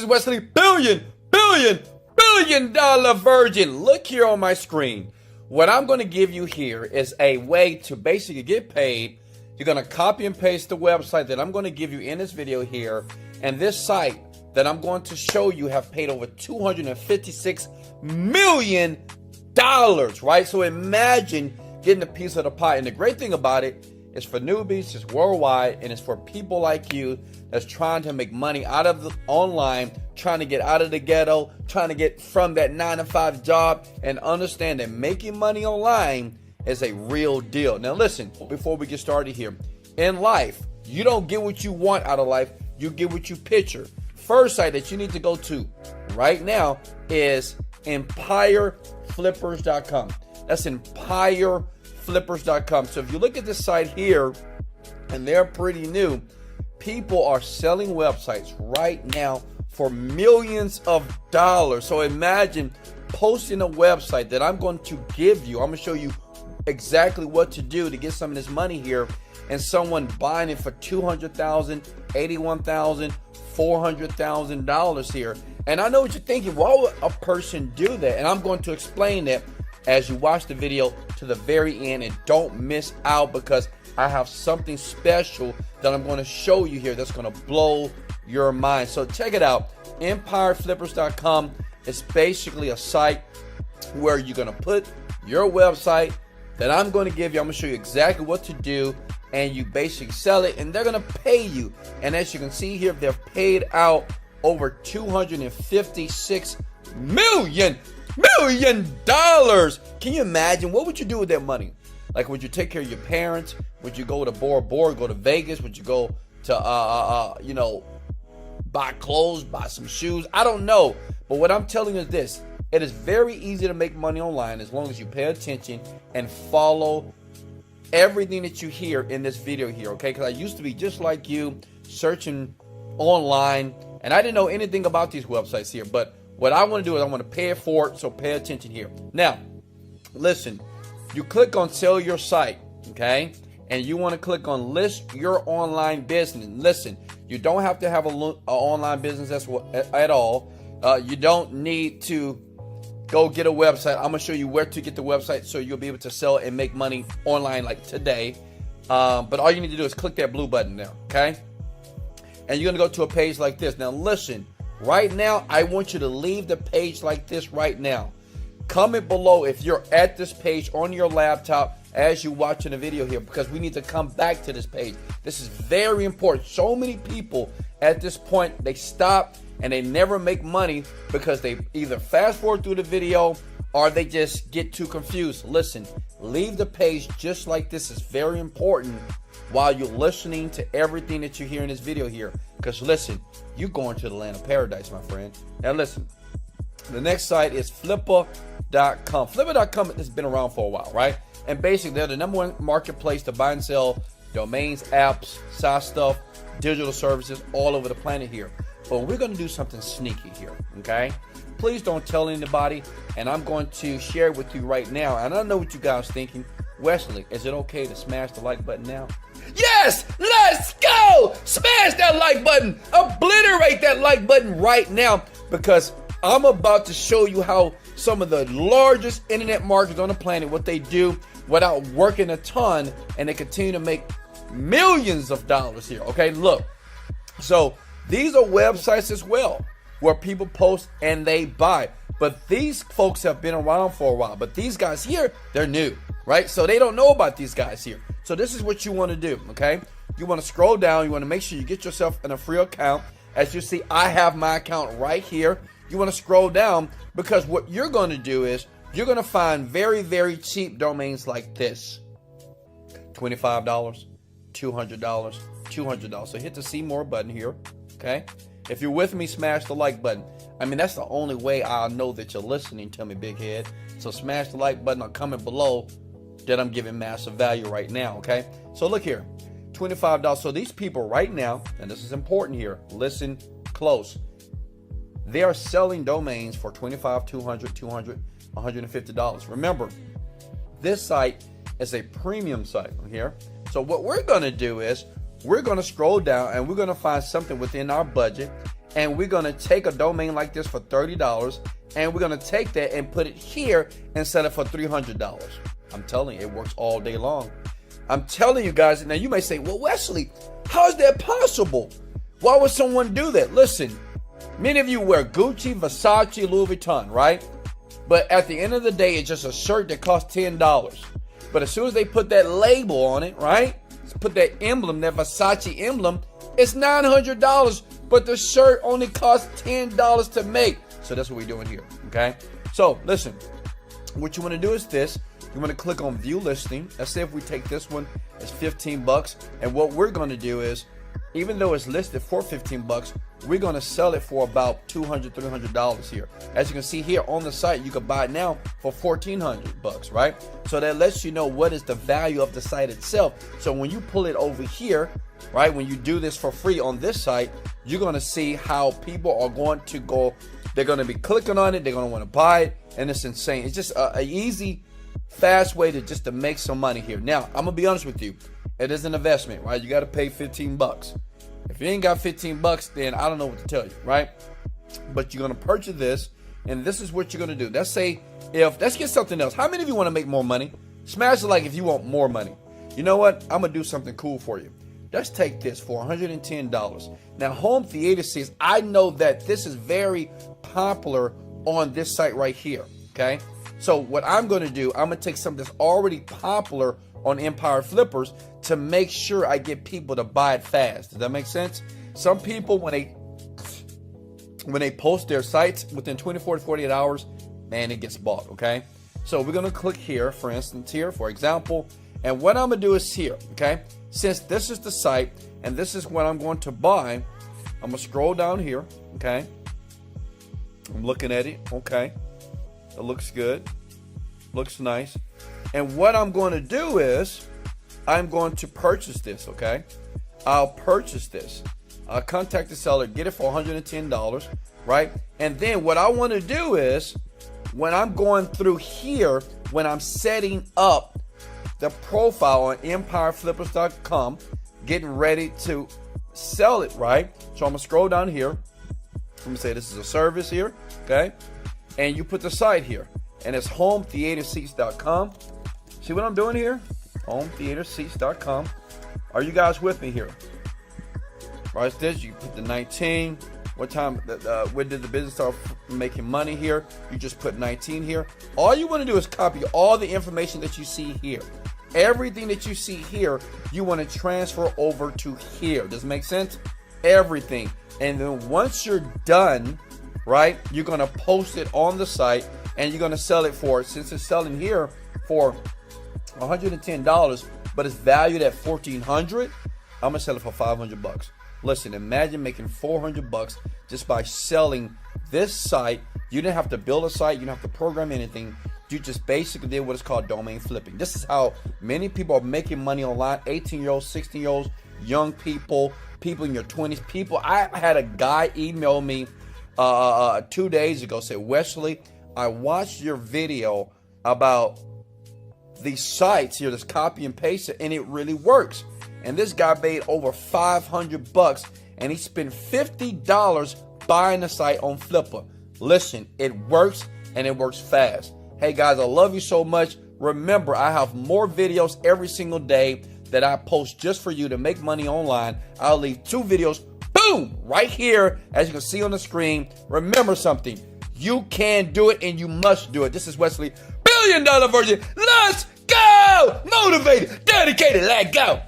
is Wesley billion dollar virgin. Look here on my screen. What I'm going to give you here is a way to basically get paid. You're going to copy and paste the website that I'm going to give you in this video here. And this site that I'm going to show you have paid over $256 million, right? So imagine getting a piece of the pie. And the great thing about it is for newbies, it's worldwide, and it's for people like you that's trying to make money out of the online, trying to get out of the ghetto, trying to get from that 9-to-5 job, and understand that making money online is a real deal. Now listen, before we get started here, in life, you don't get what you want out of life, you get what you picture. First site that you need to go to right now is empireflippers.com. That's empireflippers.com. So if you look at this site here, and they're pretty new, people are selling websites right now for millions of dollars. So imagine posting a website that I'm going to give you. I'm going to show you exactly what to do to get some of this money here, and someone buying it for $200,000, $81,000, $400,000 here. And I know what you're thinking, why would a person do that? And I'm going to explain that as you watch the video to the very end, and don't miss out, because I have something special that I'm going to show you here that's going to blow your mind. So check it out. empireflippers.com is basically a site where you're going to put your website that I'm going to give you. I'm going to show you exactly what to do, and you basically sell it, and they're going to pay you. And as you can see here, they've paid out over $256 million. Can you imagine? What would you do with that money? Like, would you take care of your parents? Would you go to Bora Bora, go to Vegas? Would you go to, buy clothes, buy some shoes? I don't know. But what I'm telling you is this. It is very easy to make money online as long as you pay attention and follow everything that you hear in this video here, okay? Because I used to be just like you, searching online, and I didn't know anything about these websites here. But what I want to do is I want to pay it forward, so pay attention here. Now, listen. You click on sell your site, okay? And you want to click on list your online business. Listen, you don't have to have an online business at all. You don't need to go get a website. I'm going to show you where to get the website so you'll be able to sell and make money online like today. But all you need to do is click that blue button there, okay? And you're going to go to a page like this. Now, listen, right now, I want you to leave the page like this right now. Comment below if you're at this page on your laptop as you're watching the video here, because we need to come back to this page. This is very important. So many people at this point, they stop and they never make money because they either fast forward through the video or they just get too confused. Listen, leave the page just like this. Is very important while you're listening to everything that you hear in this video here. Because listen, you're going to the land of paradise, my friend. Now listen, the next site is Flipper.com. Flipper.com has been around for a while, right? And basically, they're the #1 marketplace to buy and sell domains, apps, SaaS stuff, digital services all over the planet here. But we're going to do something sneaky here, okay? Please don't tell anybody, and I'm going to share it with you right now. And I know what you guys are thinking. Wesley, is it okay to smash the like button now? Yes, let's go! Smash that like button. Obliterate that like button right now, because I'm about to show you how some of the largest internet marketers on the planet, what they do without working a ton, and they continue to make millions of dollars here, okay? Look, so these are websites as well where people post and they buy. But these folks have been around for a while. But these guys here, they're new, right? So they don't know about these guys here. So this is what you want to do, okay? You want to scroll down. You want to make sure you get yourself in a free account. As you see, I have my account right here. You want to scroll down, because what you're going to do is you're going to find very, very cheap domains like this. $25, $200, $200. So hit the see more button here, okay? If you're with me, smash the like button. I mean, that's the only way I'll know that you're listening to me, big head. So smash the like button or comment below that I'm giving massive value right now, okay? So look here, $25. So these people right now, and this is important here, listen close. They are selling domains for $25, $200, $200, $150. Remember, this site is a premium site here. So what we're going to do is we're going to scroll down and we're going to find something within our budget, and we're going to take a domain like this for $30, and we're going to take that and put it here and sell it for $300. I'm telling you, it works all day long. I'm telling you guys. Now you may say, well, Wesley, how is that possible? Why would someone do that? Listen, many of you wear Gucci, Versace, Louis Vuitton, right? But at the end of the day, it's just a shirt that costs $10. But as soon as they put that label on it, right? Put that emblem, that Versace emblem, it's $900, but the shirt only costs $10 to make. So that's what we're doing here, okay? So listen, what you want to do is this. You want to click on view listing. Let's say if we take this one, it's 15 bucks. And what we're going to do is, even though it's listed for 15 bucks, we're going to sell it for about $200, $300 here. As you can see here on the site, you can buy it now for 1,400 bucks, right? So that lets you know what is the value of the site itself. So when you pull it over here, right, when you do this for free on this site, you're going to see how people are going to go. They're going to be clicking on it. They're going to want to buy it. And it's insane. It's just a easy, fast way to make some money here. Now, I'm going to be honest with you. It is an investment, right? You got to pay 15 bucks. If you ain't got 15 bucks, then I don't know what to tell you, right? But you're going to purchase this, and this is what you're going to do. Let's get something else. How many of you want to make more money? Smash the like if you want more money. You know what? I'm going to do something cool for you. Let's take this for $110. Now, home theater seats, I know that this is very popular on this site right here, okay? So what I'm going to do, I'm going to take something that's already popular on Empire Flippers to make sure I get people to buy it fast. Does that make sense? Some people, when they post their sites within 24 to 48 hours, man, it gets bought, okay? So we're going to click here, for instance, here, for example, and what I'm going to do is here, okay? Since this is the site and this is what I'm going to buy, I'm going to scroll down here, okay? I'm looking at it, okay? It looks good. Looks nice. And what I'm going to do is I'm going to purchase this, okay? I'll purchase this. I'll contact the seller, get it for $110, right? And then what I want to do is when I'm going through here, when I'm setting up the profile on empireflippers.com, getting ready to sell it, right? So I'm going to scroll down here. I'm going to say this is a service here, okay? And you put the site here. And it's hometheaterseats.com. See what I'm doing here? Hometheaterseats.com. Are you guys with me here? Right, it's this. You put the 19. What time? When did the business start making money here? You just put 19 here. All you want to do is copy all the information that you see here. Everything that you see here, you want to transfer over to here. Does it make sense? Everything. And then once you're done, right, you're going to post it on the site. And you're going to sell it for, since it's selling here for $110, but it's valued at $1,400, I'm going to sell it for 500 bucks. Listen, imagine making 400 bucks just by selling this site. You didn't have to build a site. You didn't have to program anything. You just basically did what is called domain flipping. This is how many people are making money online. 18-year-olds, 16-year-olds, young people, people in your 20s. People, I had a guy email me 2 days ago, say, Wesley, I watched your video about these sites here, this copy and paste it, and it really works. And this guy made over 500 bucks, and he spent $50 buying the site on Flipper. Listen, it works, and it works fast. Hey guys, I love you so much. Remember, I have more videos every single day that I post just for you to make money online. I'll leave 2 videos, boom, right here, as you can see on the screen. Remember something. You can do it and you must do it. This is Wesley, $1 billion Virgin. Let's go! Motivated, dedicated, let go.